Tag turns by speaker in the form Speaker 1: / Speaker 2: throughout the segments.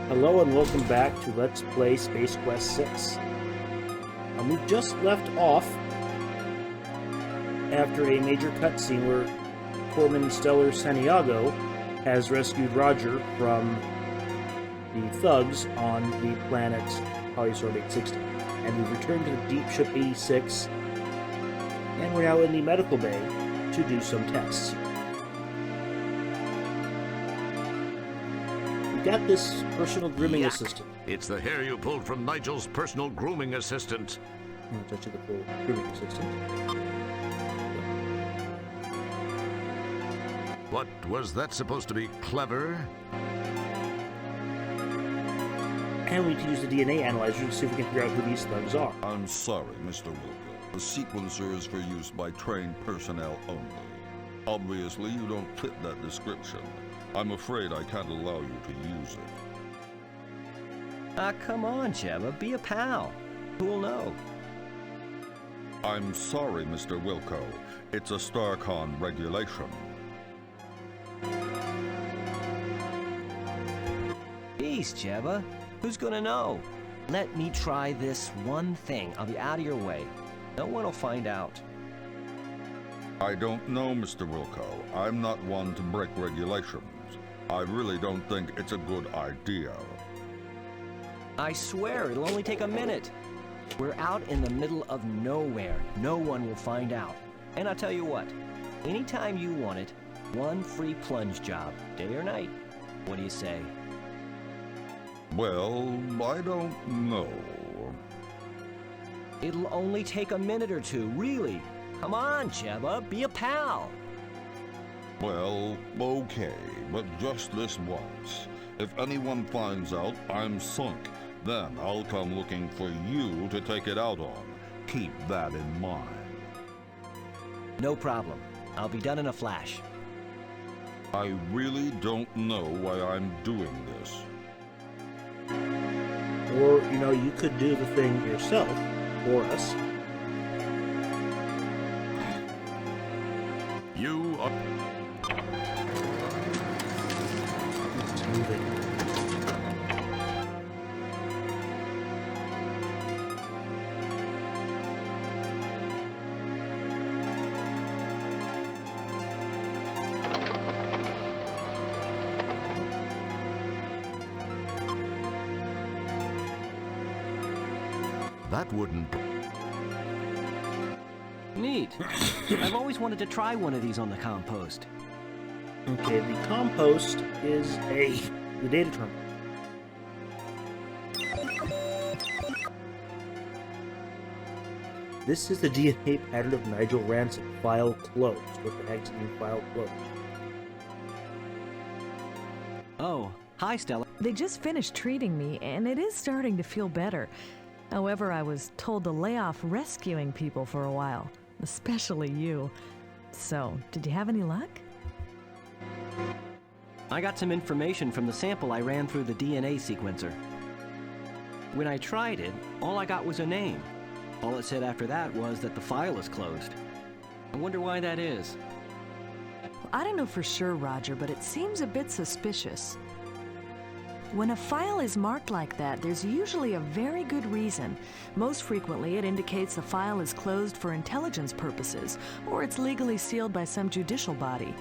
Speaker 1: Hello and welcome back to Let's Play Space Quest 6. We just left off after a major cutscene where Corpsman Stellar Santiago has rescued Roger from the thugs on the planet Polysorbate 60. And we've returned to the Deep Ship 86, and we're now in the medical bay to do some tests. Got this personal grooming assistant.
Speaker 2: It's the hair you pulled from Nigel's personal grooming assistant.
Speaker 1: Oh, it's actually the full grooming assistant.
Speaker 2: What, was that supposed to be clever?
Speaker 1: And we need to use the DNA analyzer to see if we can figure out who these thugs are.
Speaker 3: I'm sorry, Mr. Wilco. The sequencer is for use by trained personnel only. Obviously, you don't fit that description. I'm afraid I can't allow you to use it.
Speaker 4: Come on, Jebba, be a pal. Who'll know?
Speaker 3: I'm sorry, Mr. Wilco. It's a StarCon regulation.
Speaker 4: Jeez, Jebba, who's gonna know? Let me try this one thing. I'll be out of your way. No one will find out.
Speaker 3: I don't know, Mr. Wilco. I'm not one to break regulations. I really don't think it's a good idea.
Speaker 4: I swear, it'll only take a minute. We're out in the middle of nowhere. No one will find out. And I'll tell you what, anytime you want it, one free plunge job, day or night. What do you say?
Speaker 3: Well, I don't know.
Speaker 4: It'll only take a minute or two, really. Come on, Jebba, be a pal.
Speaker 3: Well, okay, but just this once. If anyone finds out I'm sunk, then I'll come looking for you to take it out on. Keep that in mind.
Speaker 4: No problem. I'll be done in a flash.
Speaker 3: I really don't know why I'm doing this.
Speaker 1: Or, you could do the thing yourself for us.
Speaker 2: You are...
Speaker 1: It's moving.
Speaker 2: That wouldn't...
Speaker 4: Neat. I've always wanted to try one of these on the compost.
Speaker 1: Okay, the compost is the data terminal. This is the DNA pattern of Nigel Ransome. File closed. What the heck's in file closed?
Speaker 4: Oh, hi, Stella.
Speaker 5: They just finished treating me, and it is starting to feel better. However, I was told to lay off rescuing people for a while, especially you. So, did you have any luck?
Speaker 4: I got some information from the sample I ran through the DNA sequencer. When I tried it, all I got was a name. All it said after that was that the file is closed. I wonder why that is.
Speaker 5: I don't know for sure, Roger, but it seems a bit suspicious. When a file is marked like that, there's usually a very good reason. Most frequently, it indicates the file is closed for intelligence purposes, or it's legally sealed by some judicial body.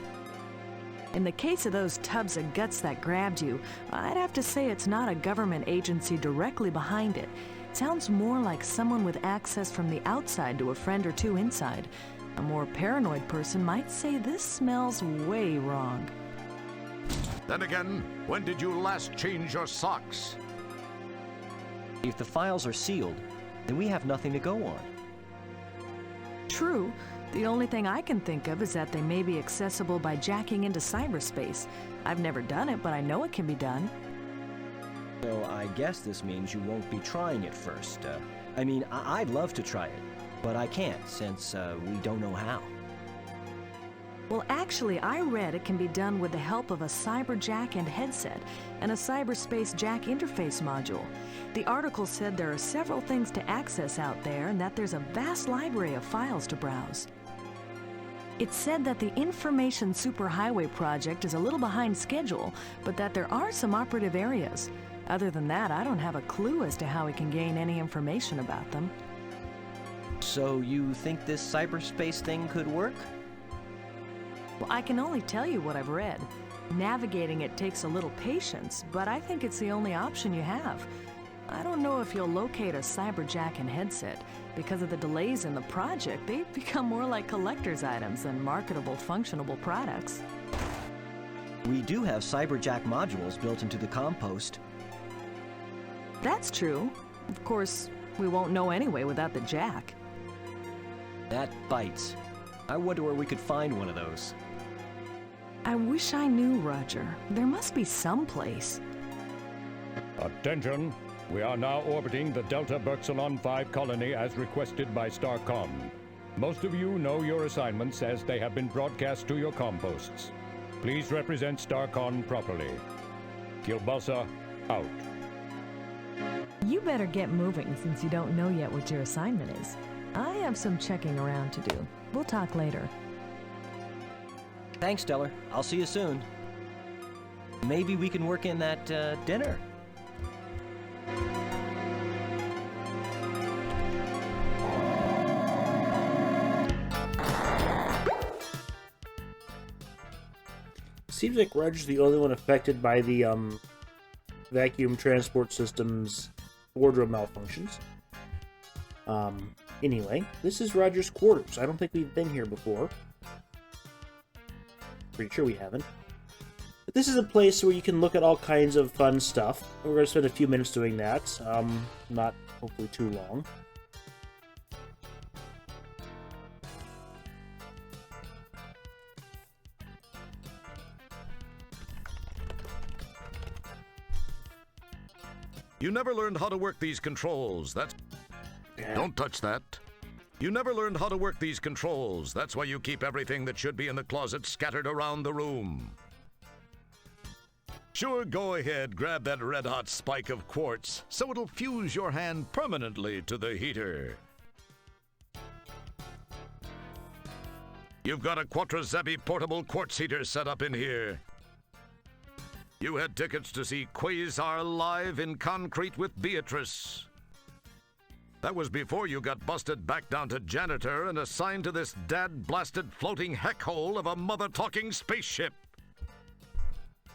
Speaker 5: In the case of those tubs of guts that grabbed you, I'd have to say it's not a government agency directly behind it. It sounds more like someone with access from the outside to a friend or two inside. A more paranoid person might say this smells way wrong.
Speaker 2: Then again, when did you last change your socks?
Speaker 4: If the files are sealed, then we have nothing to go on.
Speaker 5: True. The only thing I can think of is that they may be accessible by jacking into cyberspace. I've never done it, but I know it can be done.
Speaker 4: So I guess this means you won't be trying it first. I'd love to try it, but I can't since we don't know how.
Speaker 5: Well, actually, I read it can be done with the help of a cyber jack and headset and a cyberspace jack interface module. The article said there are several things to access out there and that there's a vast library of files to browse. It said that the Information Superhighway project is a little behind schedule, but that there are some operative areas. Other than that, I don't have a clue as to how we can gain any information about them.
Speaker 4: So you think this cyberspace thing could work?
Speaker 5: Well, I can only tell you what I've read. Navigating it takes a little patience, but I think it's the only option you have. I don't know if you'll locate a cyberjacking headset. Because of the delays in the project, they've become more like collector's items than marketable, functionable products.
Speaker 4: We do have cyberjack modules built into the compost.
Speaker 5: That's true. Of course, we won't know anyway without the jack.
Speaker 4: That bites. I wonder where we could find one of those.
Speaker 5: I wish I knew, Roger. There must be some place.
Speaker 6: Attention! We are now orbiting the Delta Berxalon 5 colony as requested by StarCon. Most of you know your assignments as they have been broadcast to your composts. Please represent StarCon properly. Kilbasa, out.
Speaker 5: You better get moving since you don't know yet what your assignment is. I have some checking around to do. We'll talk later.
Speaker 4: Thanks, Stellar. I'll see you soon. Maybe we can work in that dinner.
Speaker 1: Seems like Roger's the only one affected by the vacuum transport system's wardrobe malfunctions. Anyway, this is Roger's quarters. I don't think we've been here before. Pretty sure we haven't. But this is a place where you can look at all kinds of fun stuff. We're going to spend a few minutes doing that. Not hopefully too long.
Speaker 2: You never learned how to work these controls. Don't touch that. You never learned how to work these controls. That's why you keep everything that should be in the closet scattered around the room. Sure, go ahead, grab that red-hot spike of quartz so it'll fuse your hand permanently to the heater. You've got a Quattro-Zebi portable quartz heater set up in here. You had tickets to see Quasar live in concrete with Beatrice. That was before you got busted back down to janitor and assigned to this dad-blasted floating heck hole of a mother-talking spaceship.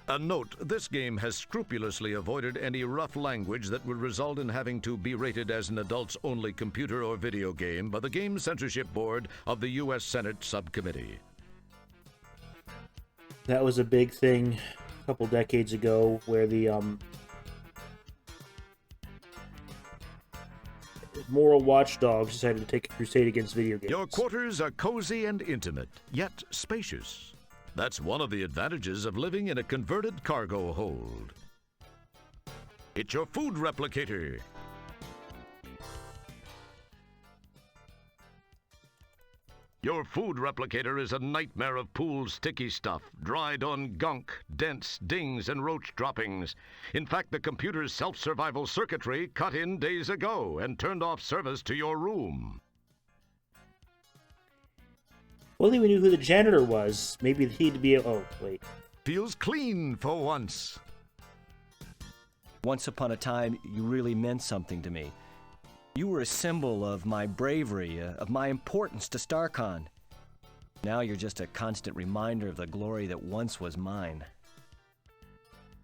Speaker 2: A note, this game has scrupulously avoided any rough language that would result in having to be rated as an adults-only computer or video game by the Game Censorship Board of the U.S. Senate Subcommittee.
Speaker 1: That was a big thing a couple decades ago where the moral watchdogs decided to take a crusade against video games.
Speaker 2: Your quarters are cozy and intimate, yet spacious. That's one of the advantages of living in a converted cargo hold. It's your food replicator. Your food replicator is a nightmare of pooled sticky stuff, dried on gunk, dents, dings, and roach droppings. In fact, the computer's self-survival circuitry cut in days ago and turned off service to your room.
Speaker 1: If only we knew who the janitor was. Maybe he'd be... Oh, wait.
Speaker 2: Feels clean for once.
Speaker 4: Once upon a time, you really meant something to me. You were a symbol of my bravery, of my importance to StarCon. Now you're just a constant reminder of the glory that once was mine.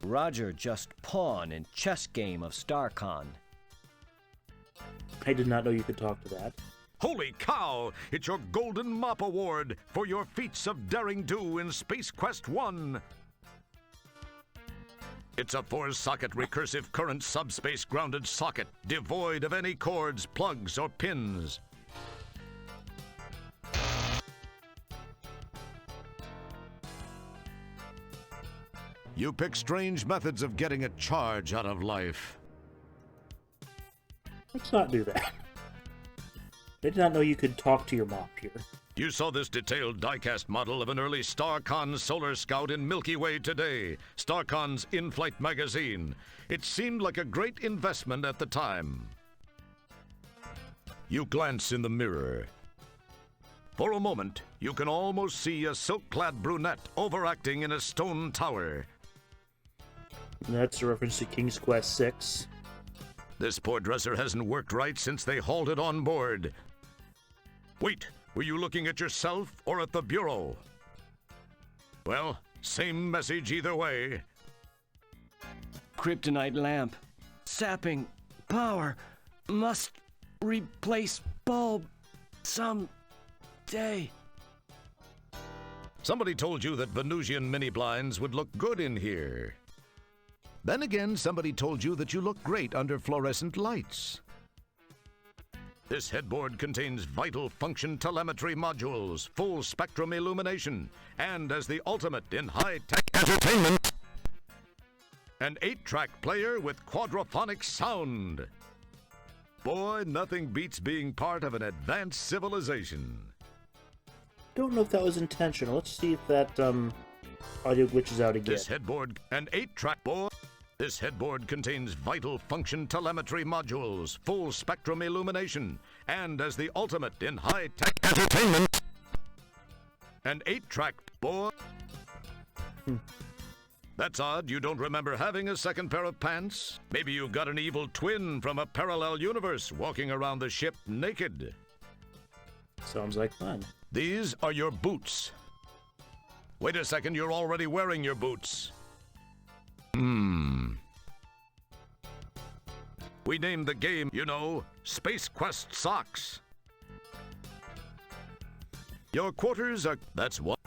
Speaker 4: Roger, just pawn in chess game of StarCon.
Speaker 1: I did not know you could talk to that.
Speaker 2: Holy cow! It's your Golden Mop Award for your feats of daring do in Space Quest 1. It's a 4-socket recursive current subspace grounded socket, devoid of any cords, plugs, or pins. You pick strange methods of getting a charge out of life.
Speaker 1: Let's not do that. I did not know you could talk to your mop here.
Speaker 2: You saw this detailed diecast model of an early StarCon Solar Scout in Milky Way today, StarCon's in-flight magazine. It seemed like a great investment at the time. You glance in the mirror. For a moment, you can almost see a silk-clad brunette overacting in a stone tower.
Speaker 1: That's a reference to King's Quest VI.
Speaker 2: This poor dresser hasn't worked right since they halted on board. Wait, were you looking at yourself or at the Bureau? Well, same message either way.
Speaker 4: Kryptonite lamp. Sapping power. Must replace bulb some day.
Speaker 2: Somebody told you that Venusian mini blinds would look good in here. Then again, somebody told you that you look great under fluorescent lights. This headboard contains vital function telemetry modules, full spectrum illumination, and as the ultimate in high-tech entertainment, an 8-track player with quadraphonic sound. Boy, nothing beats being part of an advanced civilization.
Speaker 1: Don't know if that was intentional. Let's see if that audio glitches out again.
Speaker 2: This headboard, an 8-track board. This headboard contains vital function telemetry modules, full spectrum illumination, and as the ultimate in high-tech entertainment, an 8-track board. That's odd, you don't remember having a second pair of pants? Maybe you've got an evil twin from a parallel universe walking around the ship naked.
Speaker 1: Sounds like fun.
Speaker 2: These are your boots. Wait a second, you're already wearing your boots. We named the game, you know, Space Quest Socks. Your quarters are... That's one.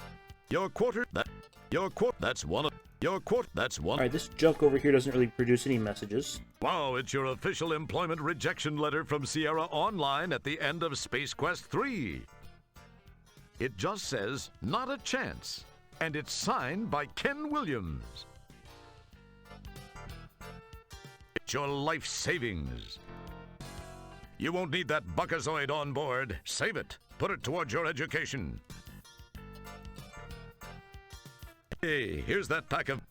Speaker 2: Your quarter... That... Your quart... That's one of... Your quart... That's one...
Speaker 1: Alright, this junk over here doesn't really produce any messages.
Speaker 2: Wow, it's your official employment rejection letter from Sierra Online at the end of Space Quest 3. It just says, not a chance. And it's signed by Ken Williams. It's your life savings. You won't need that buckazoid on board. Save it. Put it towards your education. Hey, here's that pack of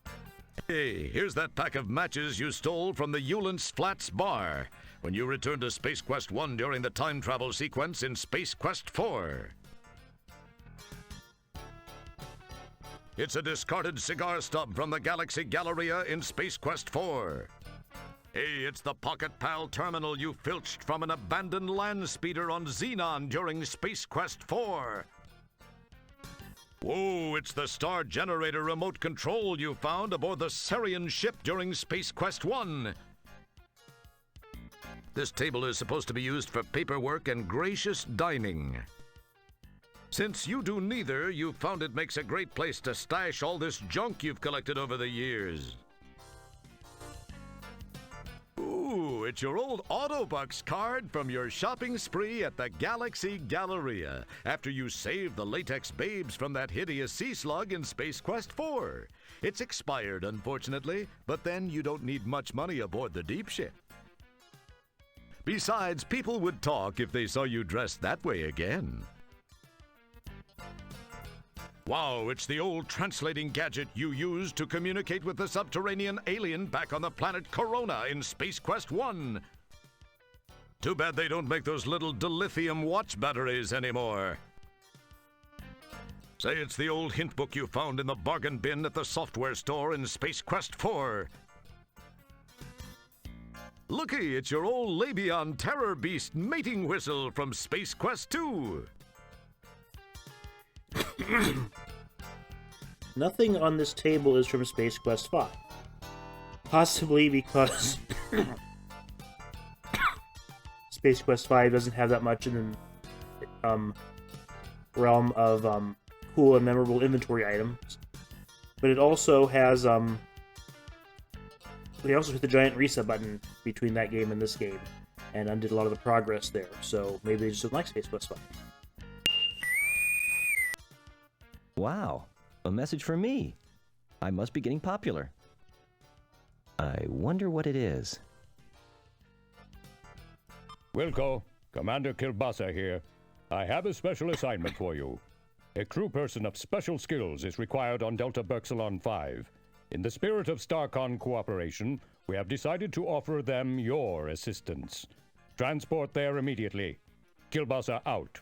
Speaker 2: matches you stole from the Eulance Flats bar when you returned to Space Quest 1 during the time travel sequence in Space Quest 4. It's a discarded cigar stub from the Galaxy Galleria in Space Quest 4. Hey, it's the Pocket Pal terminal you filched from an abandoned land speeder on Xenon during Space Quest 4. Whoa, it's the Star Generator remote control you found aboard the Sariens ship during Space Quest 1. This table is supposed to be used for paperwork and gracious dining. Since you do neither, you found it makes a great place to stash all this junk you've collected over the years. Ooh, it's your old Autobucks card from your shopping spree at the Galaxy Galleria after you saved the latex babes from that hideous sea slug in Space Quest 4. It's expired, unfortunately, but then you don't need much money aboard the deep ship. Besides, people would talk if they saw you dressed that way again. Wow, it's the old translating gadget you used to communicate with the subterranean alien back on the planet Corona in Space Quest 1. Too bad they don't make those little dilithium watch batteries anymore. Say it's the old hint book you found in the bargain bin at the software store in Space Quest 4. Looky, it's your old Labion Terror Beast mating whistle from Space Quest 2.
Speaker 1: Nothing on this table is from Space Quest 5. Possibly because Space Quest 5 doesn't have that much in the realm of cool and memorable inventory items. But it also has they also hit the giant reset button between that game and this game and undid a lot of the progress there. So maybe they just don't like Space Quest 5.
Speaker 4: Wow, a message for me. I must be getting popular. I wonder what it is.
Speaker 6: Wilco, Commander Kilbasa here. I have a special assignment for you. A crew person of special skills is required on Delta Berxilon 5. In the spirit of StarCon cooperation, we have decided to offer them your assistance. Transport there immediately. Kilbasa out.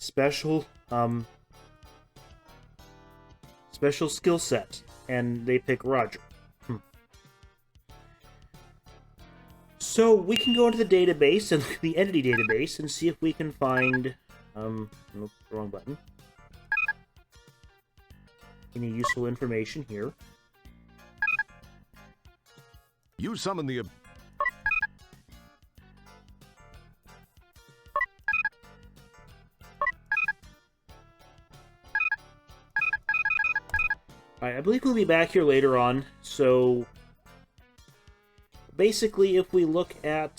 Speaker 1: Special Special skill set. And they pick Roger. So we can go into the database and the entity database and see if we can find nope, wrong button. Any useful information here.
Speaker 2: You summon the...
Speaker 1: Alright, I believe we'll be back here later on, so... Basically, if we look at,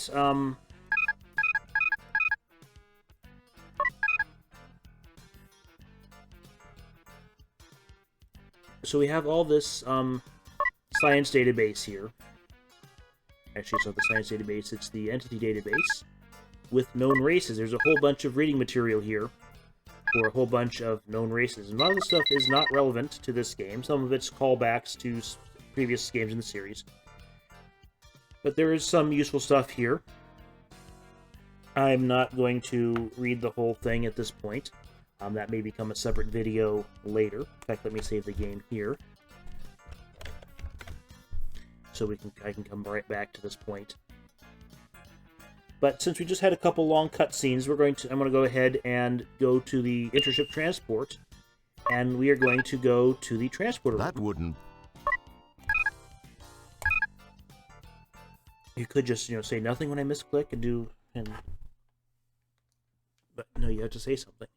Speaker 1: so we have all this, science database here. Actually, it's not the science database, it's the entity database with known races. There's a whole bunch of reading material here for a whole bunch of known races. And a lot of the stuff is not relevant to this game. Some of it's callbacks to previous games in the series. But there is some useful stuff here. I'm not going to read the whole thing at this point. That may become a separate video later. In fact, let me save the game here. So I can come right back to this point. But since we just had a couple long cutscenes, I'm going to go ahead and go to the intership transport. And we are going to go to the transporter.
Speaker 2: That wouldn't...
Speaker 1: You could just, say nothing when I misclick and do, but no, you have to say something.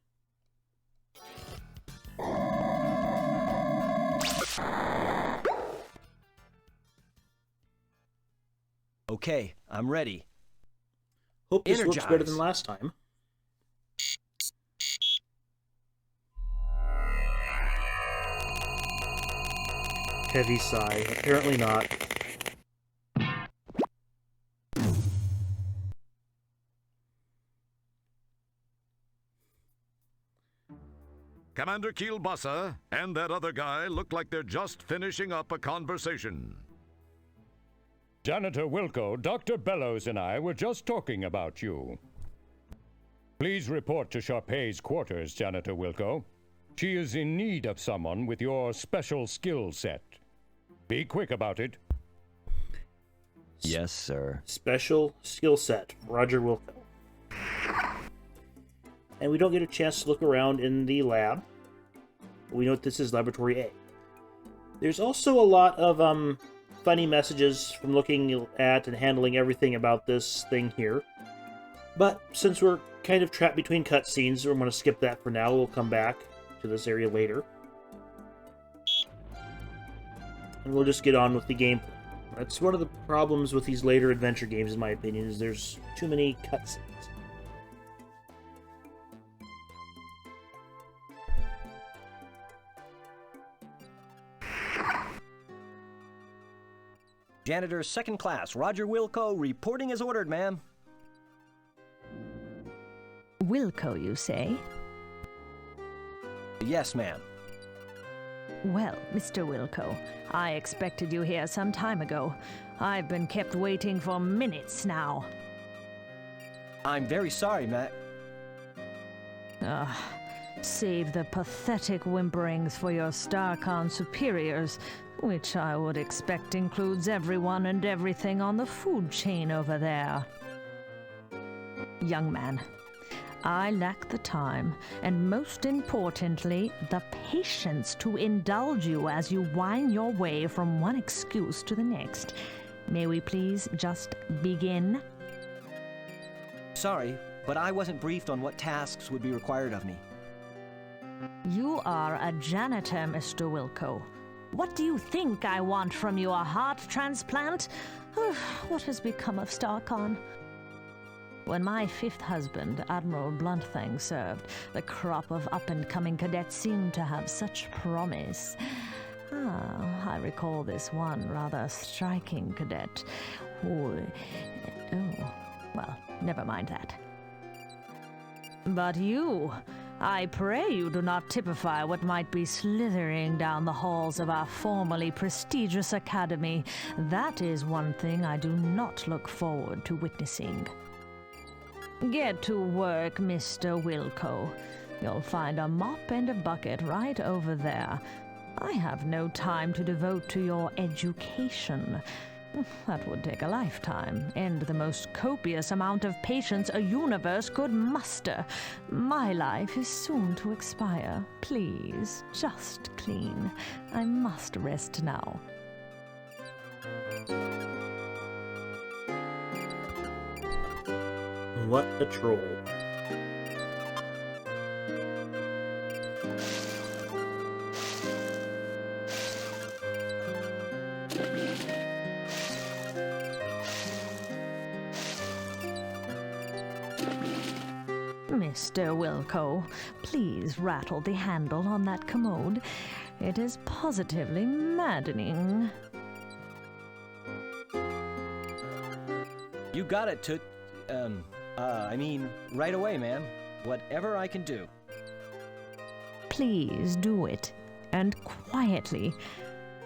Speaker 4: Okay, I'm ready.
Speaker 1: Hope this works better
Speaker 4: Energize.
Speaker 1: than last time. Heavy sigh. Apparently not.
Speaker 2: Commander Kielbasa and that other guy look like they're just finishing up a conversation.
Speaker 6: Janitor Wilco, Dr. Bellows and I were just talking about you. Please report to Sharpei's quarters, Janitor Wilco. She is in need of someone with your special skill set. Be quick about it.
Speaker 4: Yes, sir.
Speaker 1: Special skill set, Roger Wilco. And we don't get a chance to look around in the lab. We know this is Laboratory A. There's also a lot of funny messages from looking at and handling everything about this thing here. But since we're kind of trapped between cutscenes, we're going to skip that for now. We'll come back to this area later. And we'll just get on with the gameplay. That's one of the problems with these later adventure games, in my opinion, is there's too many cutscenes.
Speaker 4: Janitor second class, Roger Wilco, reporting as ordered, ma'am.
Speaker 5: Wilco, you say?
Speaker 4: Yes, ma'am.
Speaker 5: Well, Mr. Wilco, I expected you here some time ago. I've been kept waiting for minutes now.
Speaker 4: I'm very sorry, Matt.
Speaker 5: Save the pathetic whimperings for your StarCon superiors, which I would expect includes everyone and everything on the food chain over there. Young man, I lack the time, and most importantly, the patience to indulge you as you whine your way from one excuse to the next. May we please just begin?
Speaker 4: Sorry, but I wasn't briefed on what tasks would be required of me.
Speaker 5: You are a janitor, Mr. Wilco. What do you think I want from you, a heart transplant? What has become of StarCon? When my fifth husband, Admiral Bluntfang, served, the crop of up-and-coming cadets seemed to have such promise. I recall this one rather striking cadet who... well, never mind that. But you... I pray you do not typify what might be slithering down the halls of our formerly prestigious academy. That is one thing I do not look forward to witnessing. Get to work, Mr. Wilco. You'll find a mop and a bucket right over there. I have no time to devote to your education. That would take a lifetime, and the most copious amount of patience a universe could muster. My life is soon to expire. Please, just clean. I must rest now.
Speaker 1: What a troll.
Speaker 5: Mr. Wilco, please rattle the handle on that commode. It is positively maddening.
Speaker 4: You got it, right away, ma'am. Whatever I can do.
Speaker 5: Please do it, and quietly.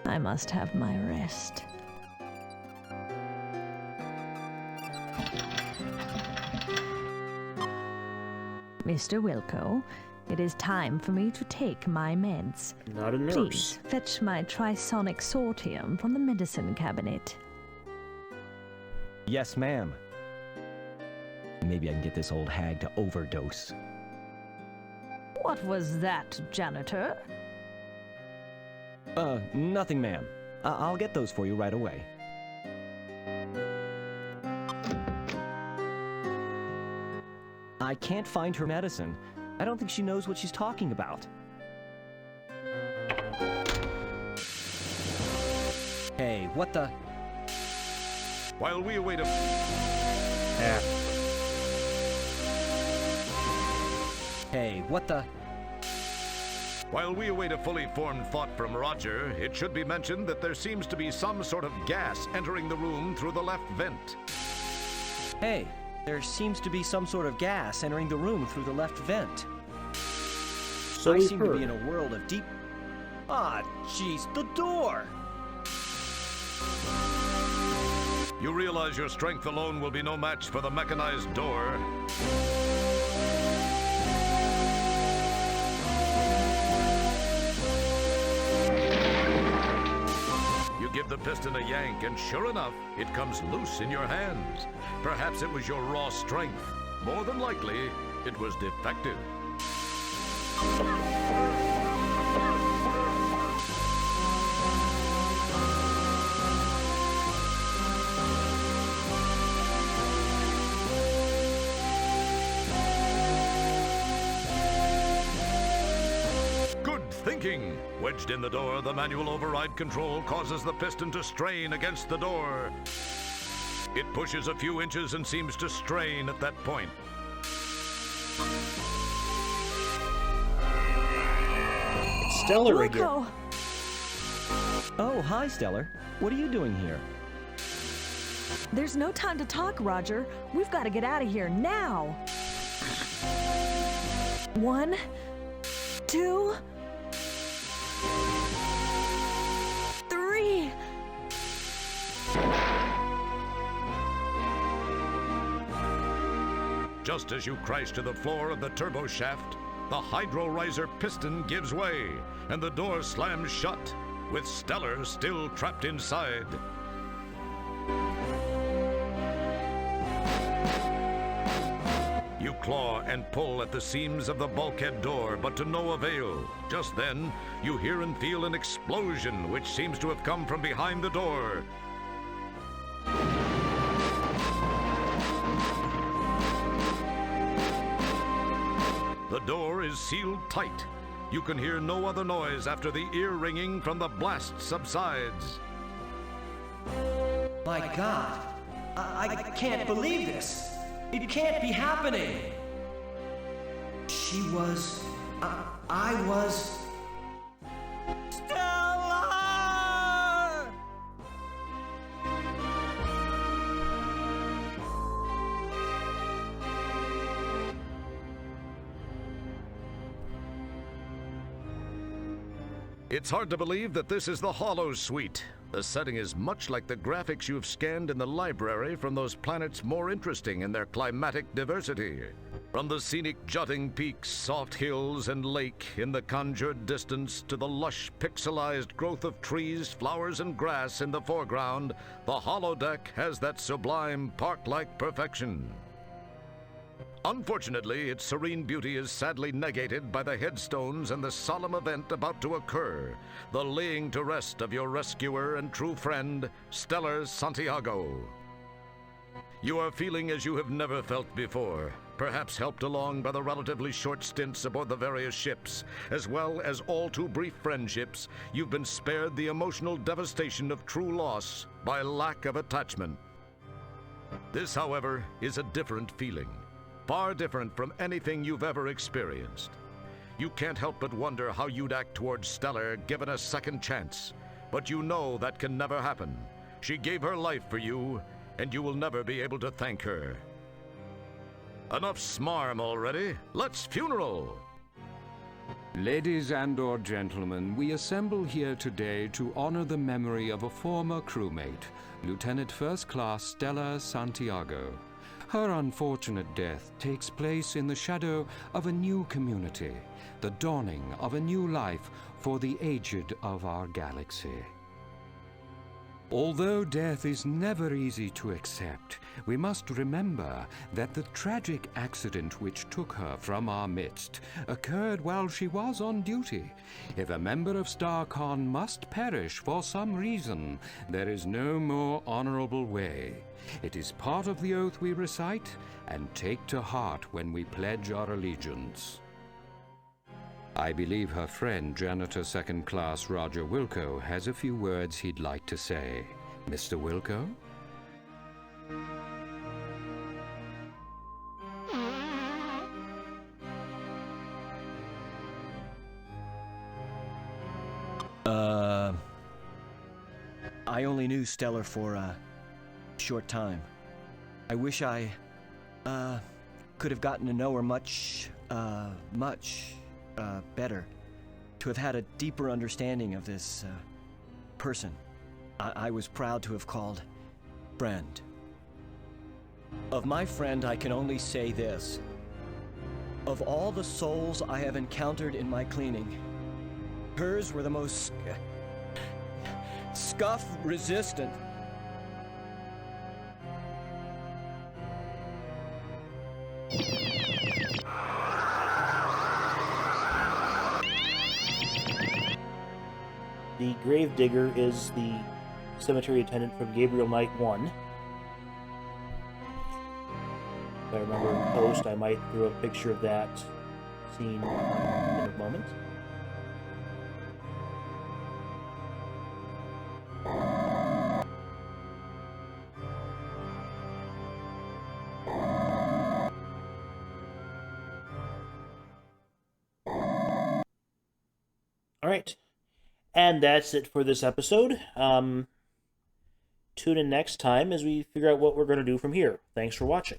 Speaker 5: I must have my rest. Mr. Wilco, it is time for me to take my meds.
Speaker 1: Not a nurse.
Speaker 5: Please fetch my trisonic sortium from the medicine cabinet.
Speaker 4: Yes, ma'am. Maybe I can get this old hag to overdose.
Speaker 5: What was that, janitor?
Speaker 4: Nothing, ma'am. I'll get those for you right away. I can't find her medicine. I don't think she knows what she's talking about. Hey, what the?
Speaker 2: While we await a...
Speaker 4: Hey, what the?
Speaker 2: While we await a fully formed thought from Roger, it should be mentioned that there seems to be some sort of gas entering the room through the left vent.
Speaker 4: Hey, there seems to be some sort of gas entering the room through the left vent.
Speaker 1: So
Speaker 4: I
Speaker 1: we've
Speaker 4: seem to be
Speaker 1: heard.
Speaker 4: in a world of deep... Ah, jeez, the door!
Speaker 2: You realize your strength alone will be no match for the mechanized door. You give the piston a yank, and sure enough, it comes loose in your hands. Perhaps it was your raw strength. More than likely, it was defective. Good thinking! Wedged in the door, the manual override control causes the piston to strain against the door. It pushes a few inches and seems to strain at that point.
Speaker 1: It's Stellar again.
Speaker 5: Wilco!
Speaker 4: Oh, hi, Stellar. What are you doing here?
Speaker 5: There's no time to talk, Roger. We've got to get out of here now. 1, 2, 3.
Speaker 2: Just as you crash to the floor of the turbo shaft, the hydro riser piston gives way, and the door slams shut, with Stellar still trapped inside. You claw and pull at the seams of the bulkhead door, but to no avail. Just then, you hear and feel an explosion, which seems to have come from behind the door. The door is sealed tight. You can hear no other noise after the ear ringing from the blast subsides.
Speaker 4: My God! I can't believe this! It can't be happening! She was... I was... Stella!
Speaker 2: It's hard to believe that this is the Hollow Suite. The setting is much like the graphics you've scanned in the library from those planets more interesting in their climatic diversity. From the scenic jutting peaks, soft hills, and lake in the conjured distance to the lush pixelized growth of trees, flowers, and grass in the foreground, the holodeck has that sublime park-like perfection. Unfortunately, its serene beauty is sadly negated by the headstones and the solemn event about to occur, the laying to rest of your rescuer and true friend, Stellar Santiago. You are feeling as you have never felt before, perhaps helped along by the relatively short stints aboard the various ships, as well as all too brief friendships. You've been spared the emotional devastation of true loss by lack of attachment. This, however, is a different feeling. Far different from anything you've ever experienced. You can't help but wonder how you'd act towards Stellar given a second chance. But you know that can never happen. She gave her life for you, and you will never be able to thank her. Enough smarm already. Let's funeral!
Speaker 7: Ladies and/or gentlemen, we assemble here today to honor the memory of a former crewmate, Lieutenant First Class Stellar Santiago. Her unfortunate death takes place in the shadow of a new community, the dawning of a new life for the aged of our galaxy. Although death is never easy to accept, we must remember that the tragic accident which took her from our midst occurred while she was on duty. If a member of StarCon must perish for some reason, there is no more honorable way. It is part of the oath we recite and take to heart when we pledge our allegiance. I believe her friend, Janitor Second Class Roger Wilco, has a few words he'd like to say. Mr. Wilco?
Speaker 4: I only knew Stellar for a short time. I wish I, could have gotten to know her much better. To have had a deeper understanding of this, person. I was proud to have called friend. Of my friend, I can only say this. Of all the souls I have encountered in my cleaning, hers were the most scuff-resistant.
Speaker 1: The Gravedigger is the cemetery attendant from Gabriel Knight 1. If I remember in post, I might throw a picture of that scene in a moment. All right. And that's it for this episode. Tune in next time as we figure out what we're going to do from here. Thanks for watching.